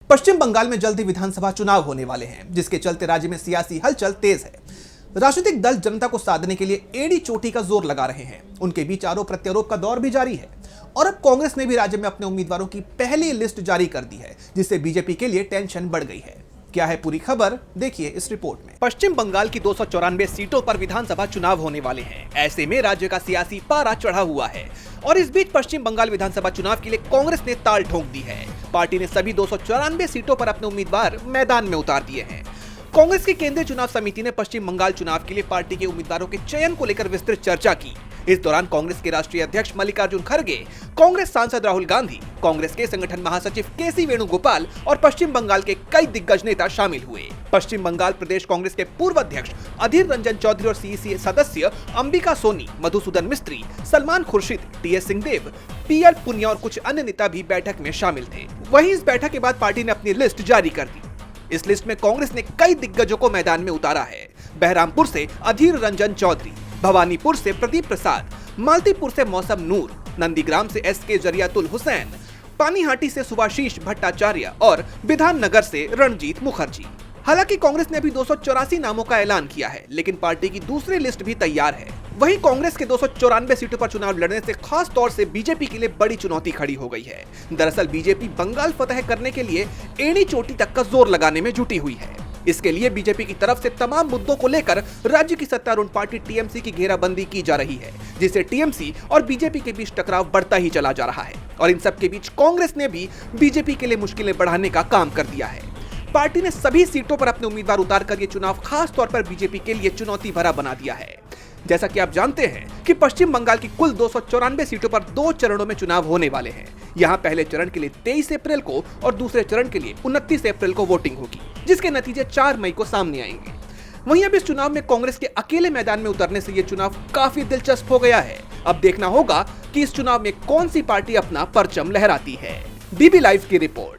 पश्चिम बंगाल में जल्द ही विधानसभा चुनाव होने वाले हैं, जिसके चलते राज्य में सियासी हलचल तेज है। राजनीतिक दल जनता को साधने के लिए एड़ी चोटी का जोर लगा रहे हैं। उनके बीच आरोप प्रत्यारोप का दौर भी जारी है और अब कांग्रेस ने भी राज्य में अपने उम्मीदवारों की पहली लिस्ट जारी कर दी है, जिससे बीजेपी के लिए टेंशन बढ़ गई है। क्या है पूरी खबर, देखिए इस रिपोर्ट में। पश्चिम बंगाल की 294 सीटों पर विधानसभा चुनाव होने वाले हैं। ऐसे में राज्य का सियासी पारा चढ़ा हुआ है और इस बीच पश्चिम बंगाल विधानसभा चुनाव के लिए कांग्रेस ने ताल ठोक दी है। पार्टी ने सभी 294 सीटों पर अपने उम्मीदवार मैदान में उतार दिए हैं। कांग्रेस की केंद्रीय चुनाव समिति ने पश्चिम बंगाल चुनाव के लिए पार्टी के उम्मीदवारों के चयन को लेकर विस्तृत चर्चा की। इस दौरान कांग्रेस के राष्ट्रीय अध्यक्ष मल्लिकार्जुन खड़गे, कांग्रेस सांसद राहुल गांधी, कांग्रेस के संगठन महासचिव के.सी. वेणुगोपाल और पश्चिम बंगाल के कई दिग्गज नेता शामिल हुए। पश्चिम बंगाल प्रदेश कांग्रेस के पूर्व अध्यक्ष अधीर रंजन चौधरी और सीईसी सदस्य अंबिका सोनी, मधुसूदन मिस्त्री, सलमान खुर्शीद, टी.एस. सिंहदेव, पी.एल. पुनिया और कुछ अन्य नेता भी बैठक में शामिल थे। वहीं इस बैठक के बाद पार्टी ने अपनी लिस्ट जारी कर दी। इस लिस्ट में कांग्रेस ने कई दिग्गजों को मैदान में उतारा है। बहरामपुर से अधीर रंजन चौधरी, भवानीपुर से प्रदीप प्रसाद, मालतीपुर से मौसम नूर, नंदीग्राम से एस.के. जरियातुल हुसैन, पानीहाटी से सुभाशीष भट्टाचार्य और विधाननगर से रणजीत मुखर्जी। हालांकि कांग्रेस ने अभी 284 नामों का ऐलान किया है, लेकिन पार्टी की दूसरी लिस्ट भी तैयार है। वहीं कांग्रेस के 294 सीटों पर चुनाव लड़ने से खास तौर से बीजेपी के लिए बड़ी चुनौती खड़ी हो गई है। दरअसल बीजेपी बंगाल फतह करने के लिए एड़ी चोटी तक का जोर लगाने में जुटी हुई है। इसके लिए बीजेपी की तरफ से तमाम मुद्दों को लेकर राज्य की सत्तारूढ़ पार्टी टीएमसी की घेराबंदी की जा रही है, जिससे टीएमसी और बीजेपी के बीच टकराव बढ़ता ही चला जा रहा है। और इन सब के बीच कांग्रेस ने भी बीजेपी के लिए मुश्किलें बढ़ाने का काम कर दिया है। पार्टी ने सभी सीटों पर अपने उम्मीदवार उतारकर ये चुनाव खास तौर पर बीजेपी के लिए चुनौती भरा बना दिया है। जैसा कि आप जानते हैं कि पश्चिम बंगाल की कुल 294 सीटों पर 2 चरणों में चुनाव होने वाले हैं। यहाँ पहले चरण के लिए 23 अप्रैल को और दूसरे चरण के लिए 29 अप्रैल को वोटिंग होगी, जिसके नतीजे 4 मई को सामने आएंगे। वहीं अब इस चुनाव में कांग्रेस के अकेले मैदान में उतरने से ये चुनाव काफी दिलचस्प हो गया है। अब देखना होगा कि इस चुनाव में कौन सी पार्टी अपना परचम लहराती है। डीबी लाइव की रिपोर्ट।